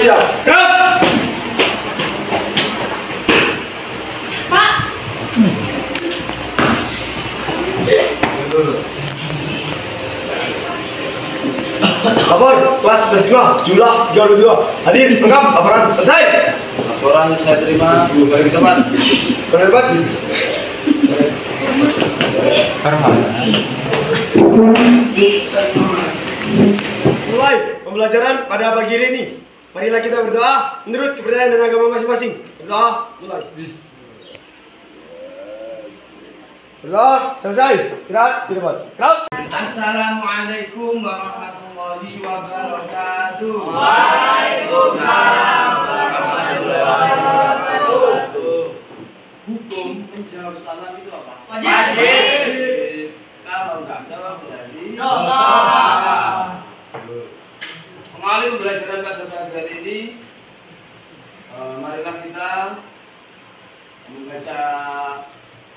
Siap. Gerak. Pak. Lapor kelas 11 jumlah 32. Hadir, lengkap, laporan selesai. Laporan saya terima, balik ke tempat. Berdebat. Mulai pembelajaran pada pagi hari ini. Marilah kita berdoa menurut kepercayaan dan agama masing-masing. Berdoa, mulai. Berdoa, selesai. Istirahat di tempat. Gerak. Assalamualaikum warahmatullahi wabarakatuh. Waalaikumsalam warahmatullahi wabarakatuh. Hukum menjawab salam itu apa? Wajib. Kalau nggak jawab berarti Dosa. Kembali pembelajaran pada pagi hari ini. Marilah kita membaca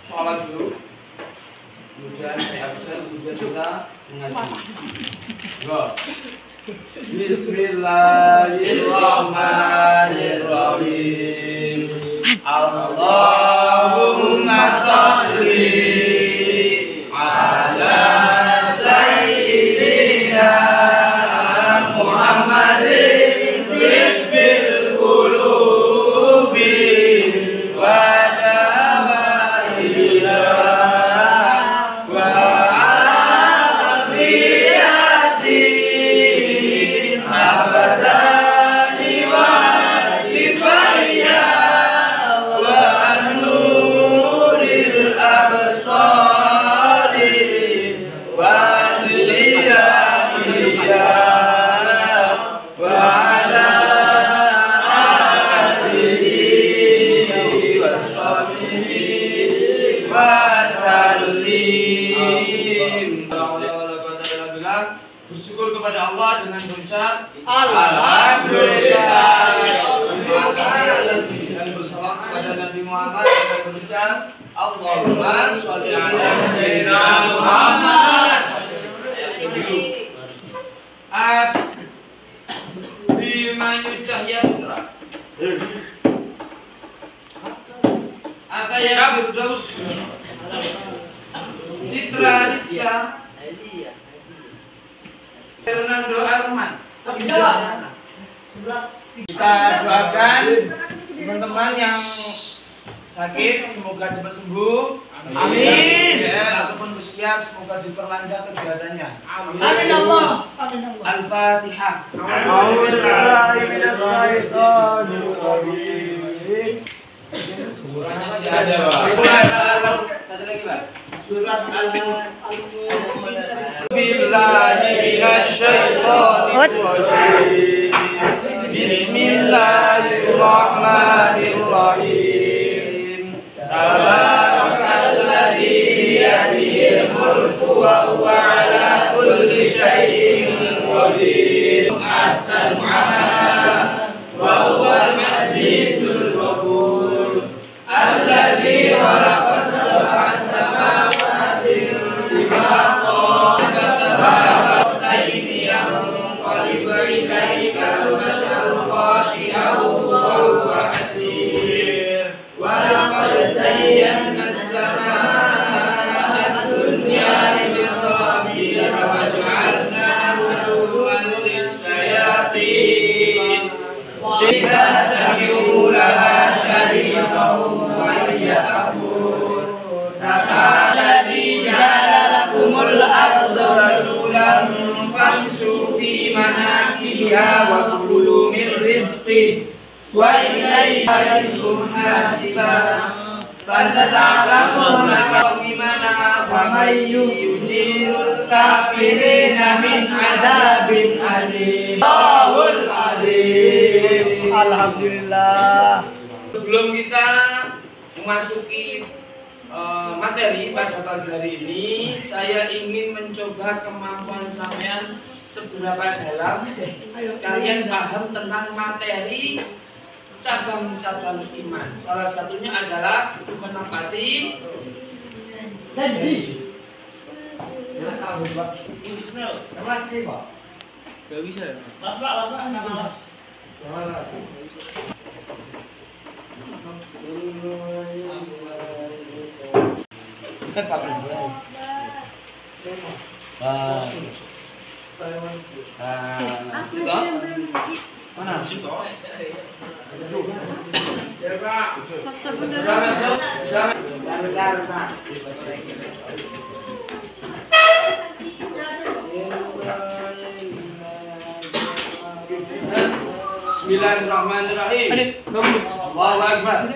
sholat dulu. Kemudian saya absen, kemudian kita mengaji. Go. Bismillahirrahmanirrahim. Allahumma sholli ala sayyidina Muhammadin tibbil qulubi wa dawaiha wa afiyatin abadani wa sifaiha wa nuril absari wa diyaiha wa ala alihi wa sahbihi wa sallim. Bersyukur kepada Allah dengan berucap Alhamdulillah. Dan bersalawat kepada Nabi Muhammad dengan berucap Allahumma sholli ala sayyidina Muhammad. Bimanyucah ya putra. Ataya Firdaus Citra Rizka Fernando Arman. Kita doakan teman-teman yang sakit semoga cepat sembuh. Amin. Ya, ataupun bersiap semoga diperlancar kegiatannya. Amin Allah. Amin Allah. Al-Fatihah. Ada, satu lagi, Pak. Surat Billahi minasyaitonirrajim. Bismillahirrahmanirrahim. Tabarakalladzi biyadihil mulku wa huwa ala kulli syai'in qadir. Ahsanu amala wa huwal azizul ghafur. Alladzi khalaqas sab'a samawati tibaqa kasaba'ataini yanqalibu ilaika al-basharu khashi'an wa huwa hasir. Wa laqad zayyana as-samaa'a ad-dunya bi-masabiha wa ja'alna nujuman lis-shayatin idza sami'u laha syariqan wa hiya taqul alladzi ja'ala lakumul arda dhalulan famshu fi manakibiha wa kulu min rizqi wa ilayhi yurja'un hasiba fasata'lamuna qawmana wa may yujirul kafirina min adzabin alim. Allahul alim. Alhamdulillah. Sebelum kita memasuki materi pada pagi hari ini, saya ingin mencoba kemampuan sampean seberapa dalam kalian paham tentang materi cabang-cabang iman. Salah satunya adalah menepati janji. Ya, tahu, Pak. Kelas 5. Gak bisa ya? Mas, Pak, Mas. Kan Pak Bro. Mana? Bismillahirrahmanirrahim. Allahu Akbar.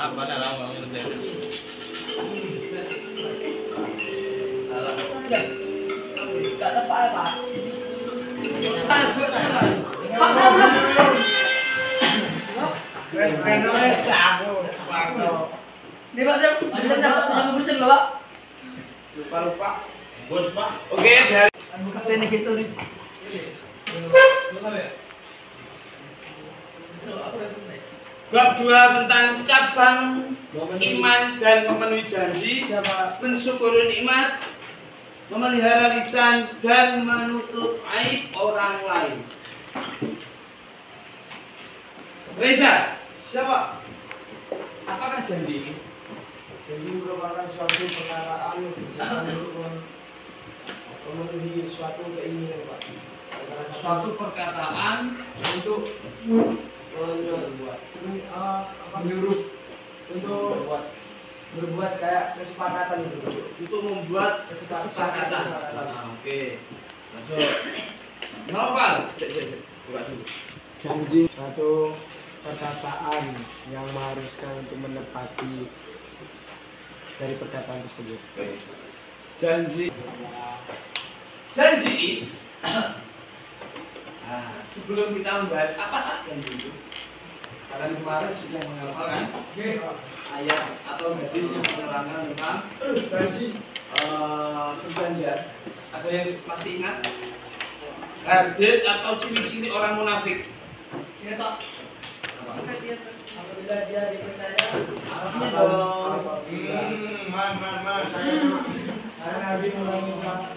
Apa dah lama Gak tepat apa? Ini Pak, saya dapat bersin loh Pak. lupa. Bos, Pak. Oke, dari Teknik history. bab 2 tentang cabang iman dan memenuhi janji, mensyukuri nikmat, memelihara lisan dan menutup aib orang lain. Reza, Siapa? apakah janji ini? Jadi merupakan suatu perkataan untuk memenuhi suatu keinginan, Pak. Suatu perkataan Untuk menyuruh untuk berbuat kayak kesepakatan gitu. untuk membuat kesepakatan. Nah, oke. Masuk. Novel. Buka dulu. Janji suatu perkataan yang mengharuskan untuk menepati dari perkataan tersebut. Janji. Janji is. Nah, sebelum kita membahas apa janji itu, kalian kemarin sudah menghafalkan ayat atau hadis yang menerangkan tentang Janji. perjanjian. Ada yang masih ingat? Hadis atau ciri-ciri orang munafik. Iya Pak. Apabila dia dipercaya, Arabnya dong. Saya Nabi Muhammad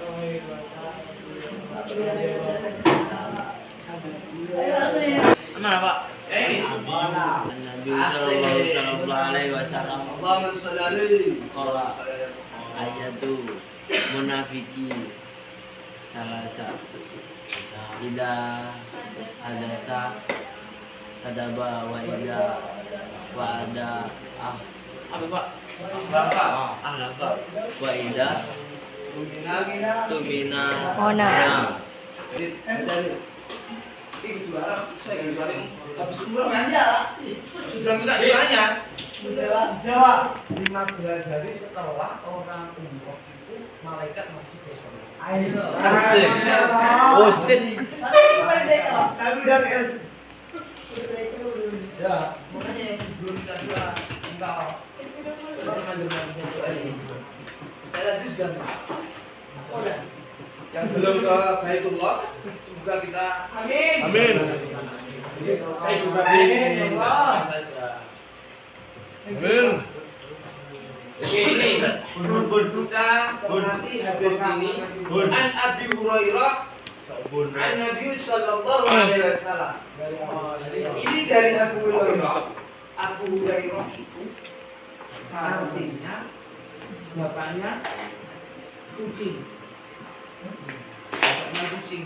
Mana Pak? Ini. Nabi Sallallahu Alaihi Wasallam Allahumma sholli alaihi. qala ayatu munafiki salasa ida hadasa kadaba wa ida wa ada apa Pak? Berapa? Apa wa ida tumina Ona. Dari ini juara saya kemarin habis umroh kan ya sudah minta doanya. Jawa. 15 hari setelah orang umroh itu malaikat masih bersama. Asik. Usin. Tapi bukan mereka. Nabi dan Els. Ya, makanya belum kita doa engkau. Saya tadi sudah oh ya. Yang belum ke Baitullah, semoga kita Amin. Amin. Saya juga ingin. saja. Amin. Oke, ini kita cermati hadis ini. An Abi Hurairah, an Nabi Sallallahu Alaihi Wasallam. Ini dari Abu Hurairah. Abu Hurairah itu artinya bapaknya kucing. Bapaknya kucing.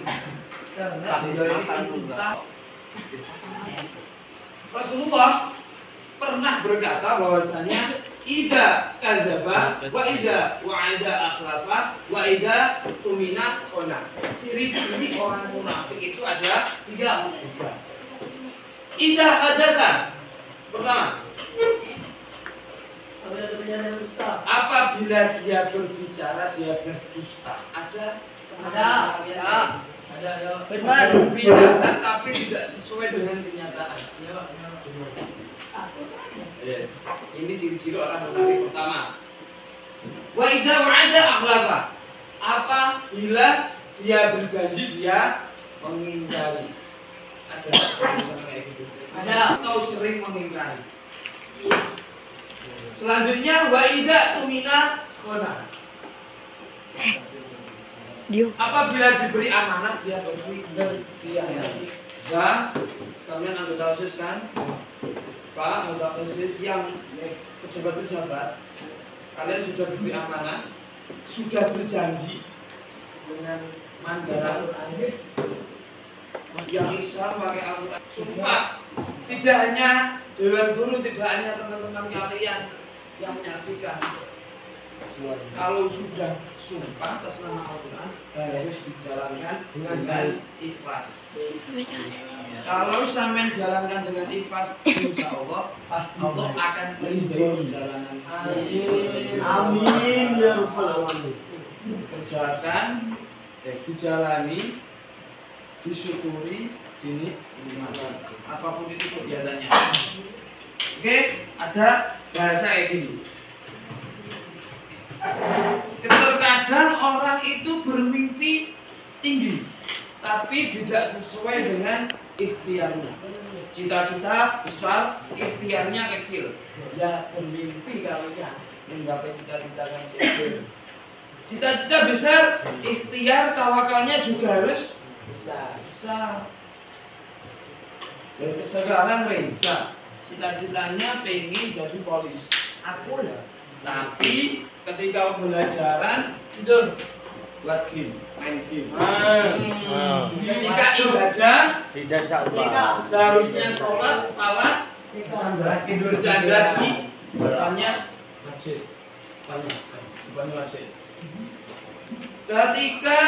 Karena beliau ini pencinta pasangannya. Rasulullah pernah berkata bahwasanya ida kadzaba wa ida wa'ada akhlafa wa ida tumina khona. Ciri-ciri orang munafik itu ada tiga. Ida hadatha. Pertama, apabila dia berbicara dia berdusta. Ada. Berbicara tapi tidak sesuai dengan kenyataan. Yes. Ini ciri-ciri orang munafik pertama. Wa idza wa'ada akhlafa. Apabila dia berjanji dia Mengingkari. Ada tulisan kayak gitu. Ada atau sering mengingkari. Selanjutnya wa idza tumina khona. Apabila diberi amanah dia berkhianat. Za, sampean anggota OSIS kan? Pak, anggota OSIS yang pejabat-pejabat, kalian sudah diberi amanah, sudah berjanji dengan Mandara yang Islam pakai Al-Quran. Sumpah, tidak hanya Dewan Guru, tidak hanya teman-teman kalian yang menyaksikan. Kalau sudah sumpah atas nama Al-Quran harus dijalankan dengan ikhlas. Kalau sampai jalankan dengan ikhlas, insya Allah Allah akan melindungi perjalanan. Amin ya rabbal alamin. Kerjakan, dijalani, disyukuri, dinikmati. Apapun itu kegiatannya. Oke, ada bahasa kayak gini. Terkadang orang itu bermimpi tinggi, tapi tidak sesuai dengan ikhtiarnya. Cita-cita besar, ikhtiarnya kecil. Ya bermimpi kalian menggapai cita-cita yang kecil. Cita-cita besar, ikhtiar tawakalnya juga harus besar. Dari sekarang Reza, cita-citanya pengen jadi polisi. Aku ya. Tapi ketika pembelajaran itu buat game, main game. Ketika ibadah Tidak sabar. seharusnya sholat malah tidur janda di depannya masjid. Bukan masjid. Ketika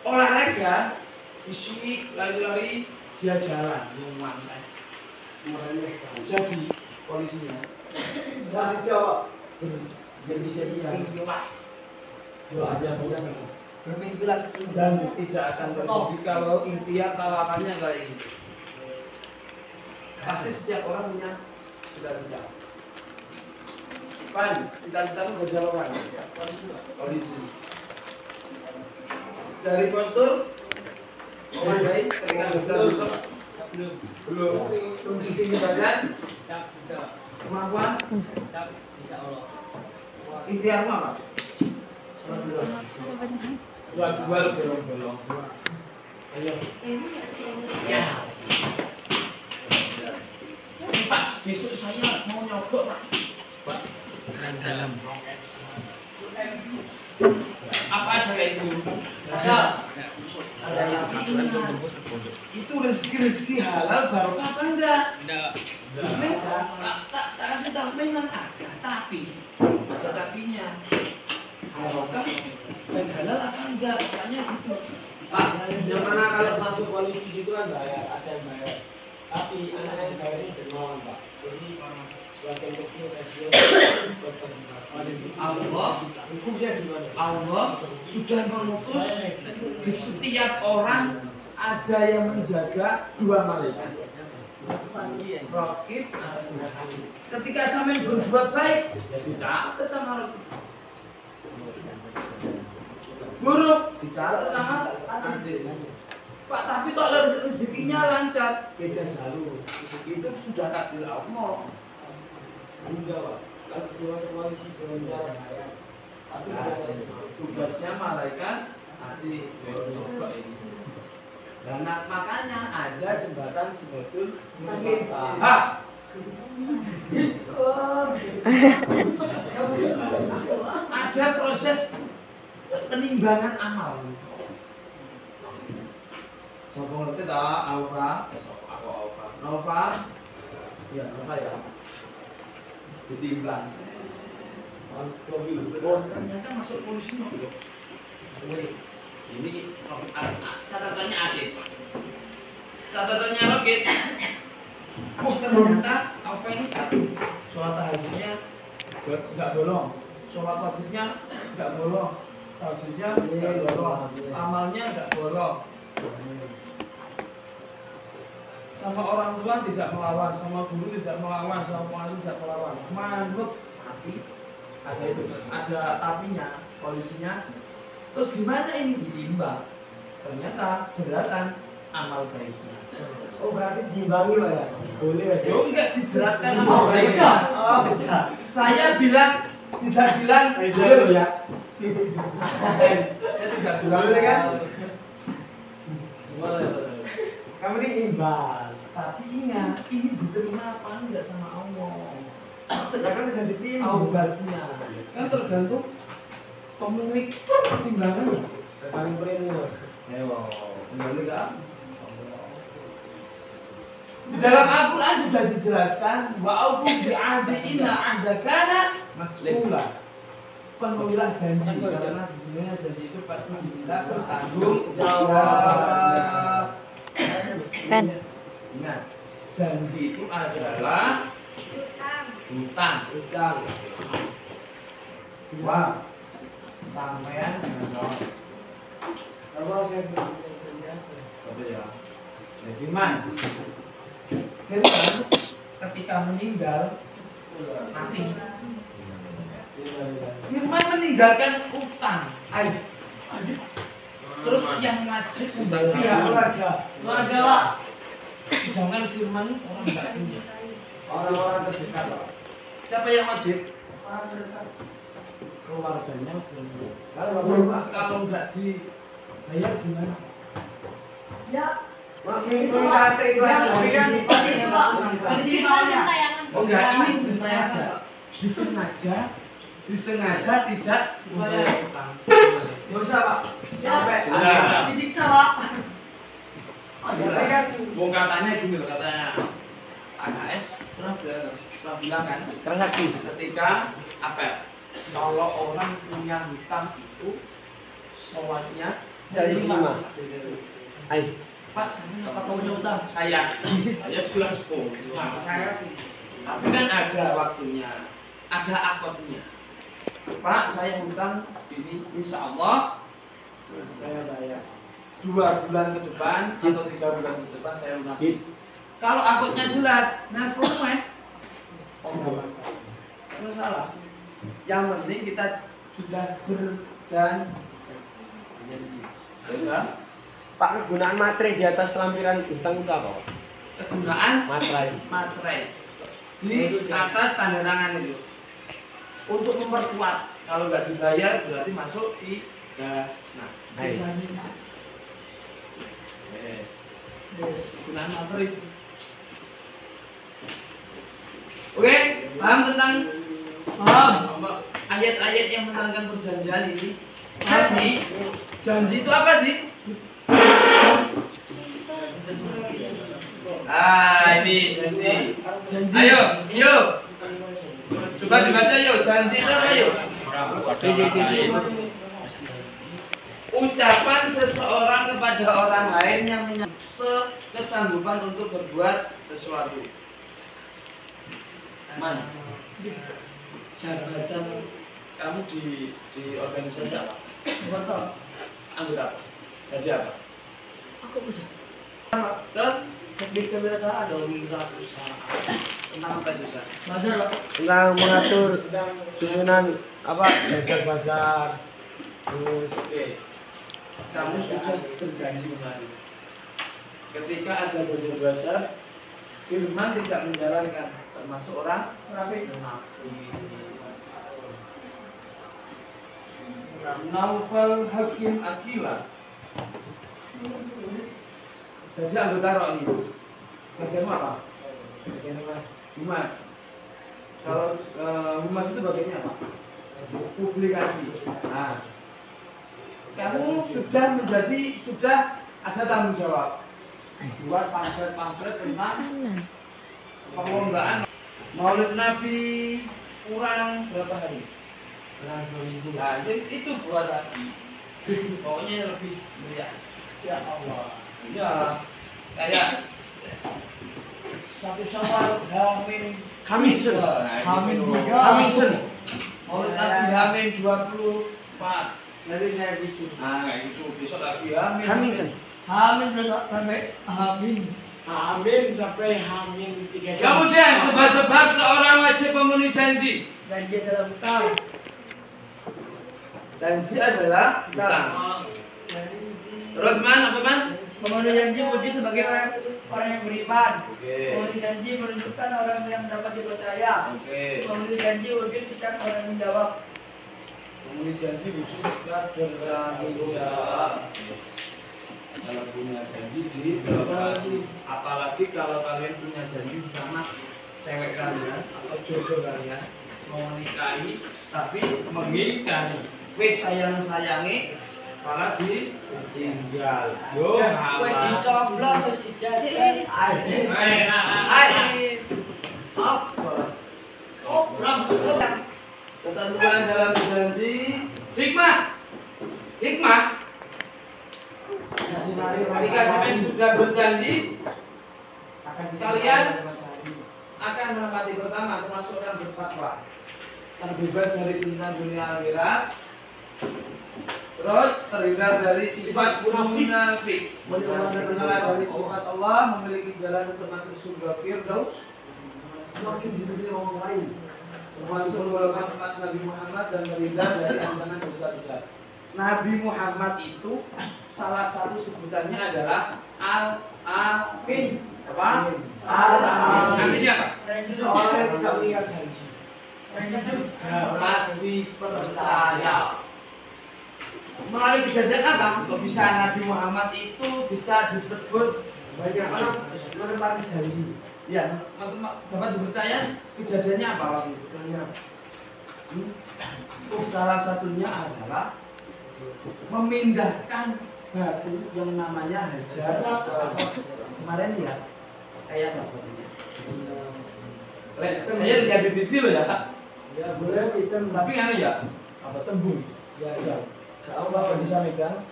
olahraga fisik lari-lari dia jalan memantai. Jadi polisinya Jadi apa? bermimpilah Bermimpilah setinggi. dan tidak akan terjadi kalau ikhtiar tawakalnya kayak ini. Pasti setiap orang punya cita-cita. Pan, cita-citamu jadi apa? Polisi. Dari postur, orang baik ketika postur belum tinggi badan, kemampuan, ikhtiarmu apa? Dua belum. Ayo. Ya. Pas besok saya mau nyogok nak. Pak. Dalam. Apa ada kayak itu? Ada. Itu rezeki halal barokah apa enggak? Enggak. Tak kasih tahu memang ada, tapi ada tapinya. Barokah dan halal apa enggak? Makanya gitu. Pak, yang mana kalau masuk polisi gitu kan bayar, ada yang bayar. Tapi anak yang bayar ini dermawan Pak. Jadi sebagian kecil rasio Allah hukumnya gimana? Allah sudah mengutus di setiap orang ada yang menjaga dua malaikat. Raqib, ketika sampai berbuat baik, dicatat sama Raqib. Buruk, dicatat sama Adil. Pak, tapi kok rezekinya lancar, beda jalur. Itu sudah takdir Allah. Enggak Pak. Kalau cuma polisi dengan bayar. Tapi Tugasnya malaikat Adil. Dan makanya ada jembatan Sidratul Muntaha. Ada proses penimbangan amal. Sopo ngerti tak? Alfa, aku Alfa. Nova, ya Nova ya. Ditimbang. Oh ternyata masuk polisi no. Ini catatannya Adit. Catatannya Rocket. Oh ternyata Alfa ini satu. Sholat tahajudnya nggak bolong. Sholat wajibnya nggak bolong. Tahajudnya nggak bolong. Amalnya nggak bolong. Sama orang tua tidak melawan, sama guru tidak melawan, sama pengasuh tidak melawan. Manut tapi ada itu, ada tapinya, polisinya. Terus gimana ini ditimbang? ternyata beratan amal baiknya. Oh berarti diimbangi Pak ya? Boleh ya? Yo enggak diberatkan amal baiknya. Oh pecah. Saya bilang tidak bilang Boleh ya? saya tidak bilang Boleh kan? Boleh. Kamu ini imbang. tapi ingat ini diterima apa enggak sama Allah. Ya kan udah ditimbang. Taubatnya kan tergantung pemilik timbangannya. Paling premium. Ayo, kembali kan? Di dalam Al-Quran sudah dijelaskan wa aufu bi'ahdi inna ahda kana mas'ula. Penuhilah janji karena sesungguhnya janji itu pasti diminta bertanggung jawab. Kan. Ingat, janji itu adalah hutang. Utang. Wah, sampean jawab. Kalau saya Betul ya. Firman ketika meninggal mati. Firman meninggalkan utang. Ayo. Terus yang wajib membayar Iya, keluarga. Keluarga Pak. sedangkan Firman orang nggak punya. Orang-orang terdekat Pak. Siapa yang wajib? Orang terdekat. Keluarganya Firman. Kalau Kalau nggak dibayar gimana? Ya. makin PKT itu Pasti ya Pak. Pasti dimana? Oh enggak, ini disengaja tidak membayar utang. dosa Pak. Sampai Jelas. Disiksa Pak. Wong katanya gini loh, katanya AKS pernah bilang kan Transaksi. ketika apa? Kalau orang punya hutang itu sholatnya Dari lima. Ayo. Pak, saya nggak punya utang. Saya jelas kok. Nah, saya. Tapi kan ada waktunya, ada akadnya. Pak, saya hutang segini, insya Allah saya bayar. 2 bulan ke depan atau 3 bulan ke depan saya lunasi. Kalau akadnya jelas, never mind. Oh, nggak masalah. Yang penting kita sudah berjanji. Ya, Pak, kegunaan materai di atas lampiran hutang itu apa, Pak? kegunaan Materai. di atas tanda tangan itu untuk memperkuat. Kalau nggak dibayar berarti masuk di nah. Ayo. Yes. Kegunaan materi. Oke, paham tentang ayat-ayat yang menerangkan perjanjian ini? Jadi janji itu apa sih? Ah, ini janji. Ayo, yuk. Coba dibaca yuk, janji itu apa yuk? Ucapan seseorang kepada orang lain yang kesanggupan untuk berbuat sesuatu. Mana? Jabatan kamu di organisasi apa? Anggota apa? Jadi apa? Aku udah. Ke Sekbid Kewirausahaan ada wirausaha. Tentang apa itu, Ustaz? Bazar Pak. Tentang mengatur susunan apa? Pasar-pasar. Terus Oke. Kamu sudah berjanji kemarin. Ketika ada bazar-bazar, Firman tidak menjalankan, termasuk orang munafik. Naufal Hakim Akila. Jadi anggota Rois. Bagian apa? Bagian Humas. Kalau humas itu bagiannya apa? Publikasi. Nah, kamu sudah ada tanggung jawab buat pamflet tentang perlombaan Maulid Nabi kurang berapa hari? kurang 2000. Nah, itu buat lagi. Pokoknya lebih meriah. Ya Allah. Ya, kayak 1 Syawal Hamin Hamilton. Hamin tiga. Hamilton. Maulid Nabi Hamin 24. Nanti saya bikin. Nah, kayak gitu. Besok lagi Hamin. Hamilton. Hamin terus sampai Hamin. Amin sampai Hamin 3 jam. Kemudian sebab-sebab seorang wajib memenuhi janji. Janji dalam hutang. Janji adalah hutang. Janji Terus man, apa man? Memenuhi janji wujud sebagai orang yang beriman. Oke. Memenuhi janji menunjukkan orang yang dapat dipercaya. Oke. Memenuhi janji wujud sikap orang yang menjawab. Memenuhi janji wujud sikap bertanggung jawab. Kalau punya janji di apalagi kalau kalian punya janji sama cewek kalian atau jodoh kalian mau menikahi tapi mengingkari wis sayangi malah ditinggal yo Wes dicoblos, wes dijajan. ketentuan dalam janji hikmah ketika sampai sudah berjanji kalian akan menempati pertama termasuk orang bertakwa terbebas dari tindak dunia akhirat terus terhindar dari sifat munafik mengenal dari sifat Allah memiliki jalan untuk masuk surga Firdaus Semakin dibenci orang lain. termasuk melakukan umat Nabi Muhammad dan terhindar dari ancaman dosa besar. Nabi Muhammad itu salah satu sebutannya adalah Al-Amin. Apa? Al-Amin. Artinya apa? Seseorang yang tidak mengikat janji. Dapat dipercaya. Melalui kejadian apa? Kok bisa Nabi Muhammad itu bisa disebut Banyak orang menepati janji. ya dapat dipercaya? Kejadiannya apa waktu itu? Salah satunya adalah memindahkan batu yang namanya Hajar kemarin ya kayak apa ini? Saya lihat di TV loh ya. Ya boleh kita Tapi kan ya apa tembung? ya ya. Tahu apa bisa megang?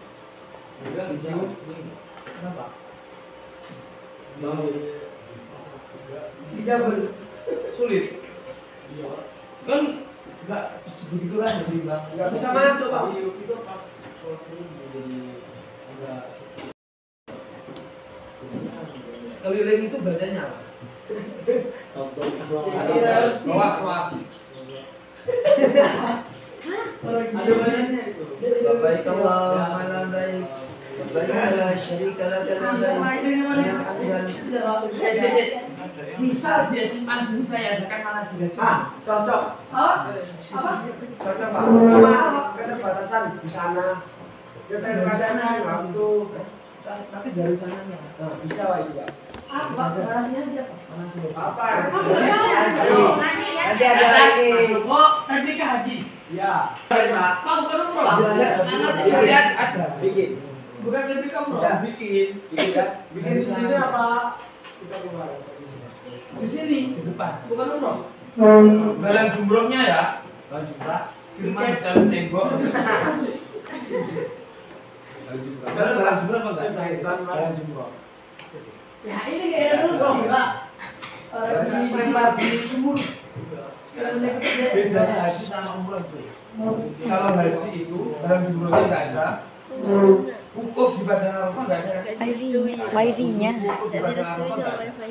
Megang cium. Kenapa? Dijabel sulit. Kan enggak sebegitulah jadi bang. Nggak bisa masuk, Pak. Itu pas jadi agak keliling itu bacanya apa? Roak. Baik Allah malam baik. Baik Allah syarika laka misal dia masih saya adakan malah sudah Cocok. Cocok, Pak. Nama keterbatasan di sana. Keterbatasan waktu. nanti dari sananya. Nah, bisa Pak itu, Pak. Apa? Narasinya dia apa? Apa? Nanti ada lagi. Oh, tadi ke haji. Ya. Pak, bukan umroh. Iya. Lihat ada. Bikin. Bukan lebih ke umroh. Ya, bikin kan? Bikin di sini apa? Kita keluar. Di sini di depan. Bukan umroh. Barang jumrohnya ya. Barang jumrah. Firman di dalam tembok. Barang jumroh apa enggak? Barang jumroh. Ya ini kayak umroh, Pak. Lempar di sumur. Bedanya haji sama umroh itu. Kalau haji itu barang jumrohnya enggak ada. Wukuf di Padang Arafah enggak ada. Wifi-nya. Wukuf di Padang Arafah enggak ada.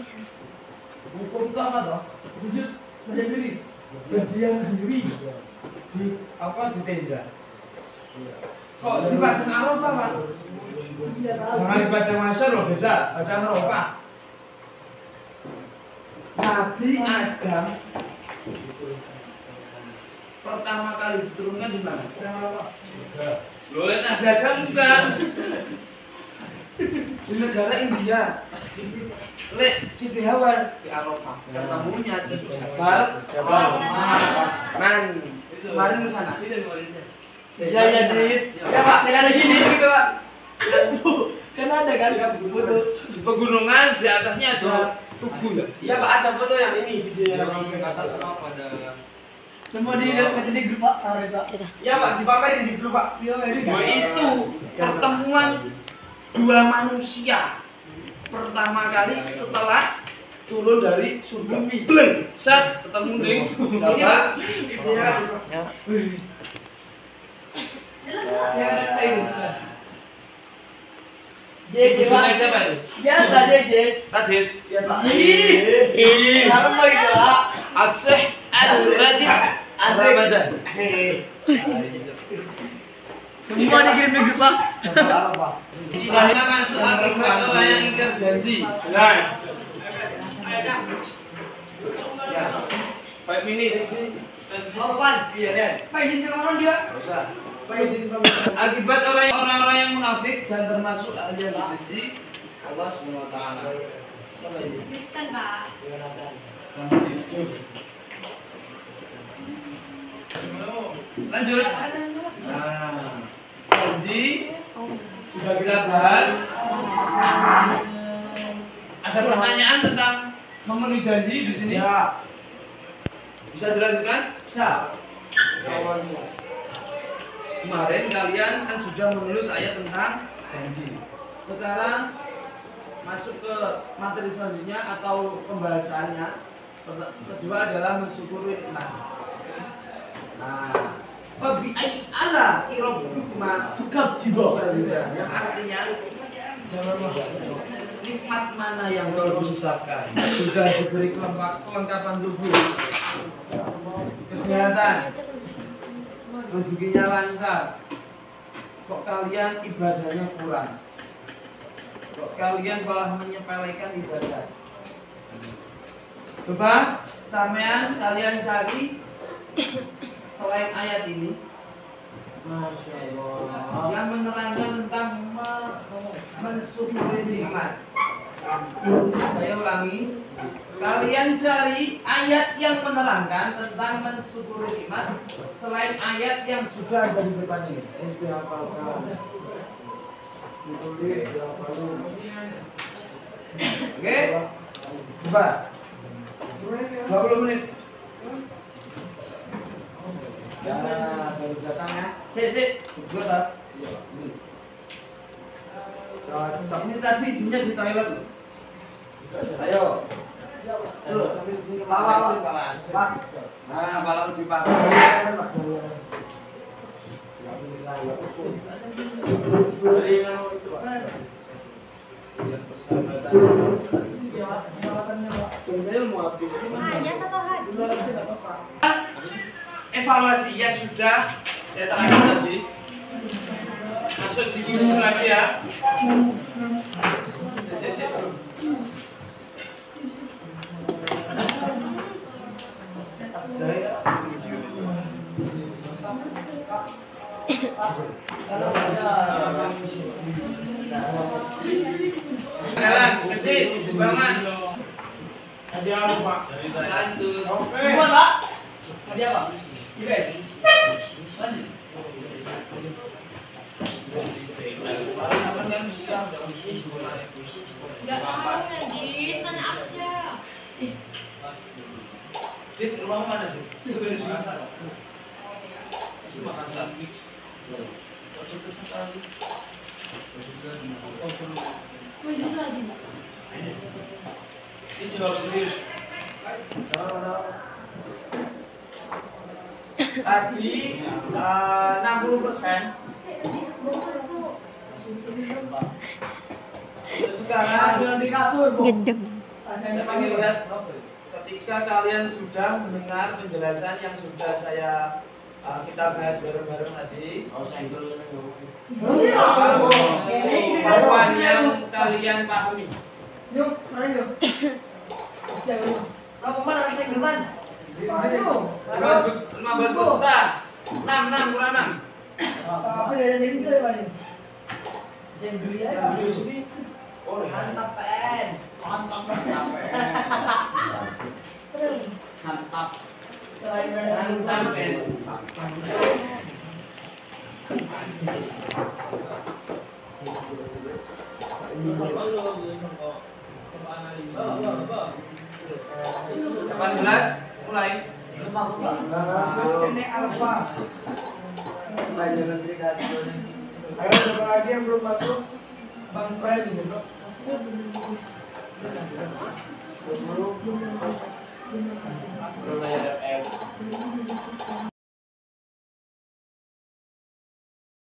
Wukuf itu apa toh? Sujud berdiri. Berdiam diri di apa di tenda. Kok di Padang Arafah, Pak? Jangan di Padang Masyar loh, beda. Padang Arafah. Nabi Adam pertama kali diturunkan di mana? Loh, Nabi Adam bukan di negara India. Lek Siti Hawa di Arafah. Ketemunya di Jabal Man. Kemarin ke sana. Iya, Dit. Ya, Pak, dengan gini gitu, Pak. Kan ada kan foto Di pegunungan di atasnya ada tugu. Iya, Pak, ada foto yang ini videonya. semua di grup Pak. Pak. Iya, Pak, dipamerin di grup, Pak. Iya, ini Bahwa itu pertemuan dua manusia pertama kali setelah turun dari surga. Bleng, set ketemu di Ini, Pak. Videonya kan. JJ Pak. Indonesia siapa itu? Biasa JJ. Radit. Iya, Pak. Sekarang mau itu Pak. Asih Al-Radit Azrabadan. Semua dikirim di grup, Pak. Istilahnya masuk akibat orang yang ingkar janji. Jelas. Ya. 5 menit. Mau kapan? Iya, Den. Pak izin ke mana dia? Usah. Pak izin pamit. Akibat orang-orang yang munafik dan termasuk ahli yang janji Allah SWT. Siapa ini? Kristen, Pak. Lanjut. Nah, janji sudah kita bahas. Ada pertanyaan tentang memenuhi janji di sini? Ya. Bisa dilanjutkan? Bisa. Kemarin kalian kan sudah menulis ayat tentang janji. Sekarang masuk ke materi selanjutnya atau pembahasannya. Kedua adalah mensyukuri nikmat. Nah, fabi ayyi ala rabbikuma tukadziban, yang artinya nikmat mana yang kau dustakan? Sudah diberi kelengkapan tubuh, kesehatan, rezekinya lancar, kok kalian ibadahnya kurang? Kok kalian malah menyepelekan ibadah? Coba sampean kalian cari selain ayat ini, Masya Allah. yang menerangkan tentang mensyukuri nikmat. Saya ulangi, kalian cari ayat yang menerangkan tentang mensyukuri nikmat selain ayat yang sudah ada di depan ini. Oke, coba 20 menit. Ya, baru datang ya. Sik, buat ah. Ini tadi isinya di toilet. Ayo. Terus sambil sini ke bawah, Pak. Nah, pala lebih parah. Saya mau habis. Ayat atau hadis? Evaluasi yang sudah saya terangkan tadi. Masuk di khusus lagi ya. Jalan, gede, banget. Ada apa, Pak? Lanjut. Semua, Pak. Ada apa? Oke. Lanjut. Enggak tahu, Nadine. Tanya Aksya. Dit, rumah mana, Dit? Makassar. Masih Makassar. Waktu itu sekali. Lanjut lagi. Ini jawab serius. Tadi 60%. Sekarang di kasur, Bu. saya panggil lihat. Ketika kalian sudah mendengar penjelasan yang sudah kita bahas bareng-bareng tadi, apa yang kalian pahami? Yuk, mana yuk? Sama mana saya geman? Ayo. 15 peserta. 6 kurang 6. Apa dari sini ke mana? Saya beli aja. Di sini. Oh, Mantap, Pen. mantap. Mantap. Selain Mantap, Ben. Delapan belas mulai. Terus ini alfa. Pelajaran aplikasi. Ayo, siapa lagi yang belum masuk? Bang Pren gitu. Belum ada